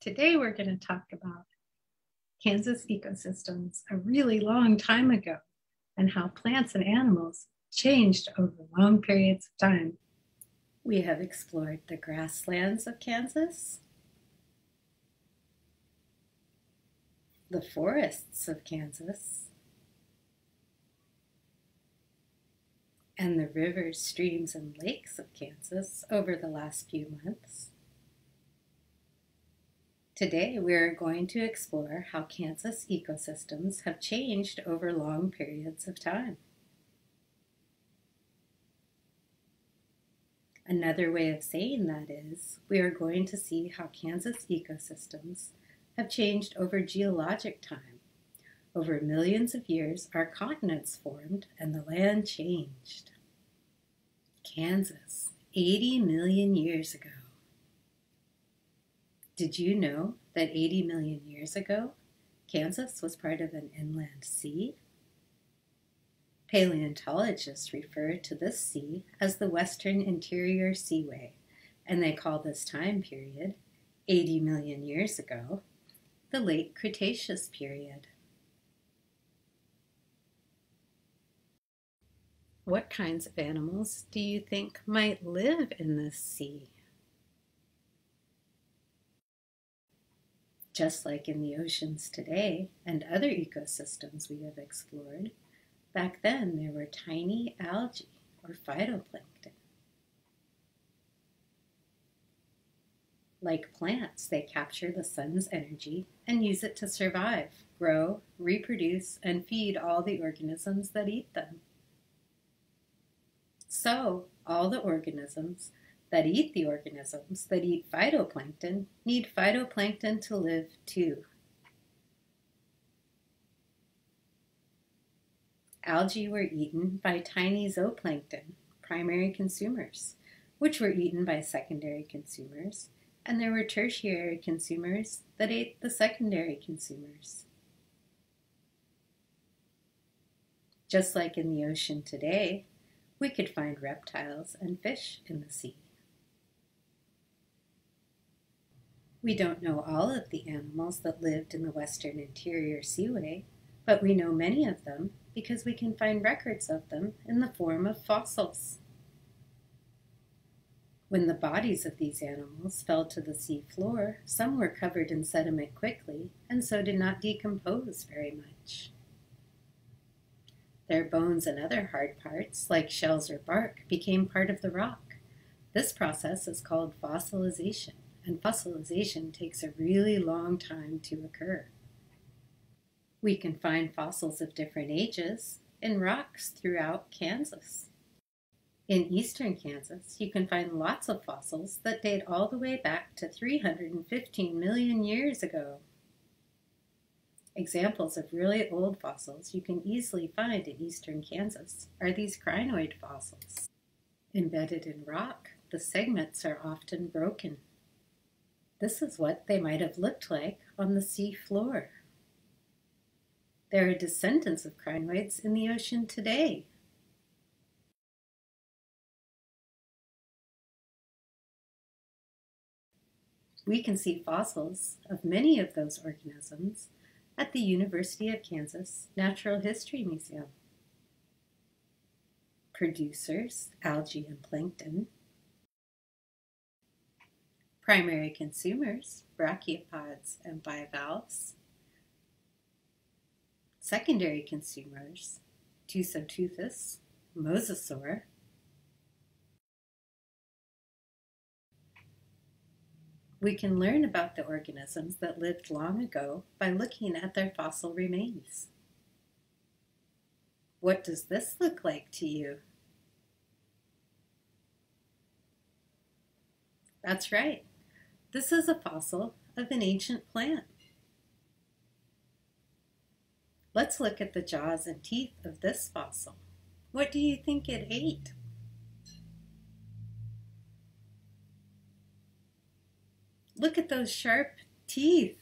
Today we're going to talk about Kansas ecosystems a really long time ago and how plants and animals changed over long periods of time. We have explored the grasslands of Kansas, the forests of Kansas, and the rivers, streams, and lakes of Kansas over the last few months. Today, we're going to explore how Kansas ecosystems have changed over long periods of time. Another way of saying that is, we are going to see how Kansas ecosystems have changed over geologic time. Over millions of years, our continents formed and the land changed. Kansas, 80 million years ago. Did you know that 80 million years ago, Kansas was part of an inland sea? Paleontologists refer to this sea as the Western Interior Seaway, and they call this time period, 80 million years ago, the Late Cretaceous period. What kinds of animals do you think might live in this sea? Just like in the oceans today and other ecosystems we have explored, back then there were tiny algae or phytoplankton. Like plants, they capture the sun's energy and use it to survive, grow, reproduce, and feed all the organisms that eat them. So, all the organisms that eat the organisms that eat phytoplankton need phytoplankton to live too. Algae were eaten by tiny zooplankton, primary consumers, which were eaten by secondary consumers, and there were tertiary consumers that ate the secondary consumers. Just like in the ocean today, we could find reptiles and fish in the sea. We don't know all of the animals that lived in the Western Interior Seaway, but we know many of them because we can find records of them in the form of fossils. When the bodies of these animals fell to the sea floor, some were covered in sediment quickly and so did not decompose very much. Their bones and other hard parts, like shells or bark, became part of the rock. This process is called fossilization, and fossilization takes a really long time to occur. We can find fossils of different ages in rocks throughout Kansas. In eastern Kansas, you can find lots of fossils that date all the way back to 315 million years ago. Examples of really old fossils you can easily find in eastern Kansas are these crinoid fossils. Embedded in rock, the segments are often broken. This is what they might have looked like on the sea floor. There are descendants of crinoids in the ocean today. We can see fossils of many of those organisms at the University of Kansas Natural History Museum. Producers, algae and plankton. Primary consumers, brachiopods and bivalves. Secondary consumers, Tusoteuthis, mosasaur. We can learn about the organisms that lived long ago by looking at their fossil remains. What does this look like to you? That's right. This is a fossil of an ancient plant. Let's look at the jaws and teeth of this fossil. What do you think it ate? Look at those sharp teeth.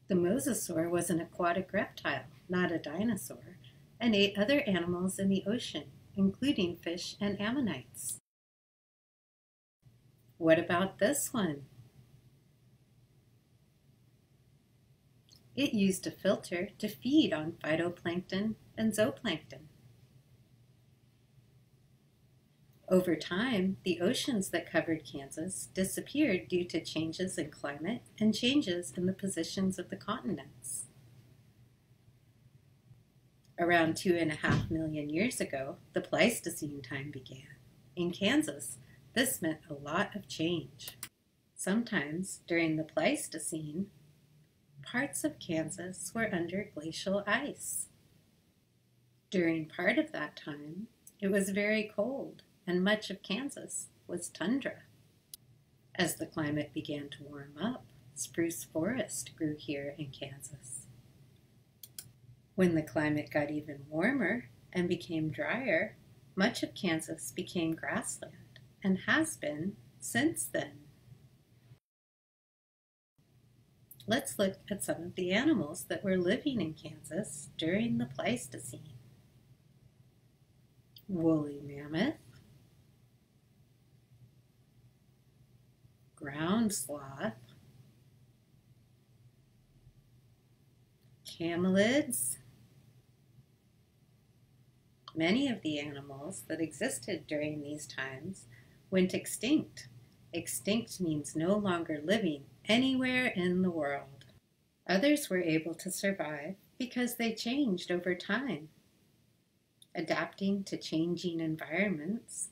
The mosasaur was an aquatic reptile, not a dinosaur, and ate other animals in the ocean, including fish and ammonites. What about this one? It used a filter to feed on phytoplankton and zooplankton. Over time, the oceans that covered Kansas disappeared due to changes in climate and changes in the positions of the continents. Around 2.5 million years ago, the Pleistocene time began. In Kansas, this meant a lot of change. Sometimes, during the Pleistocene, parts of Kansas were under glacial ice. During part of that time, it was very cold, and much of Kansas was tundra. As the climate began to warm up, spruce forest grew here in Kansas. When the climate got even warmer and became drier, much of Kansas became grassland and has been since then. Let's look at some of the animals that were living in Kansas during the Pleistocene. Woolly mammoth, ground sloth, camelids. Many of the animals that existed during these times went extinct. Extinct means no longer living anywhere in the world. Others were able to survive because they changed over time, adapting to changing environments,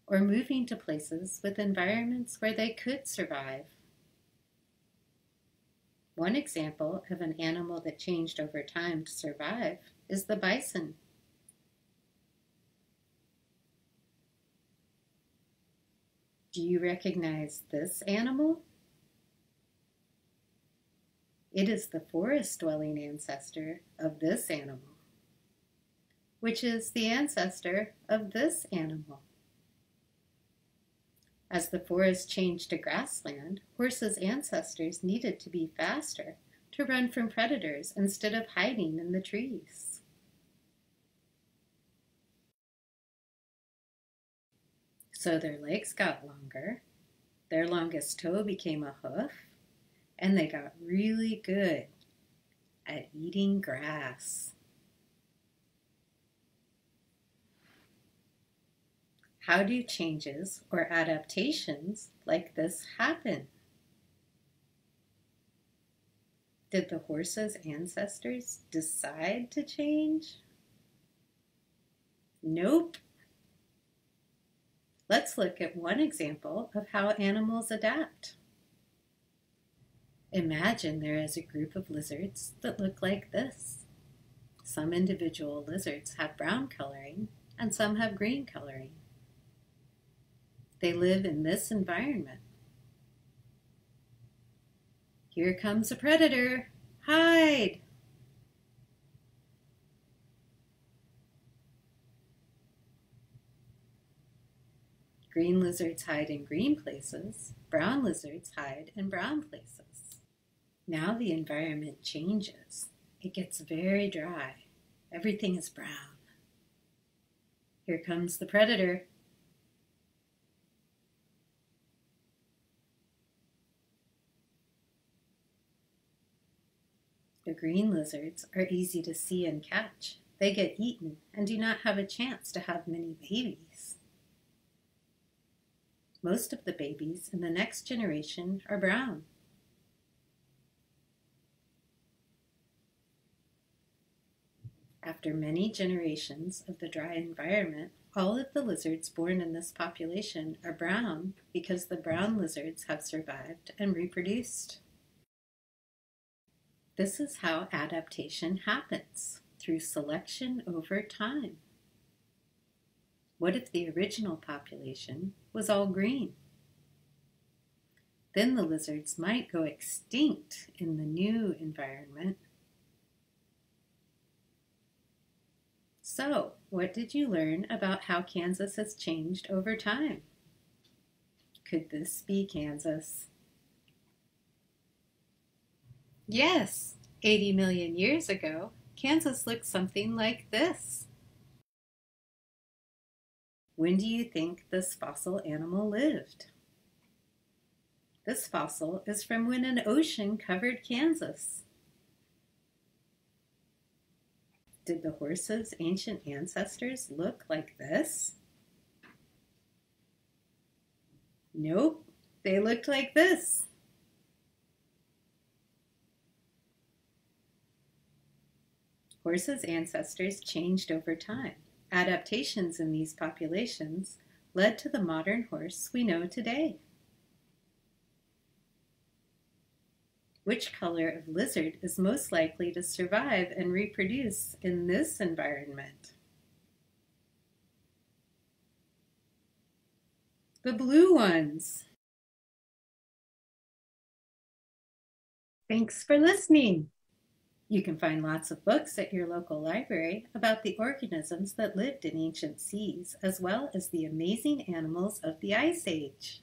or moving to places with environments where they could survive. One example of an animal that changed over time to survive is the bison. Do you recognize this animal? It is the forest-dwelling ancestor of this animal, which is the ancestor of this animal. As the forest changed to grassland, horses' ancestors needed to be faster to run from predators instead of hiding in the trees. So their legs got longer, their longest toe became a hoof, and they got really good at eating grass. How do changes or adaptations like this happen? Did the horse's ancestors decide to change? Nope. Let's look at one example of how animals adapt. Imagine there is a group of lizards that look like this. Some individual lizards have brown coloring and some have green coloring. They live in this environment. Here comes a predator. Hide! Green lizards hide in green places. Brown lizards hide in brown places. Now the environment changes. It gets very dry. Everything is brown. Here comes the predator. The green lizards are easy to see and catch. They get eaten and do not have a chance to have many babies. Most of the babies in the next generation are brown. After many generations of the dry environment, all of the lizards born in this population are brown because the brown lizards have survived and reproduced. This is how adaptation happens, through selection over time. What if the original population was all green? Then the lizards might go extinct in the new environment. So, what did you learn about how Kansas has changed over time? Could this be Kansas? Yes, 80 million years ago, Kansas looked something like this. When do you think this fossil animal lived? This fossil is from when an ocean covered Kansas. Did the horse's ancient ancestors look like this? Nope, they looked like this. Horses' ancestors changed over time. Adaptations in these populations led to the modern horse we know today. Which color of lizard is most likely to survive and reproduce in this environment? The blue ones. Thanks for listening. You can find lots of books at your local library about the organisms that lived in ancient seas, as well as the amazing animals of the Ice Age.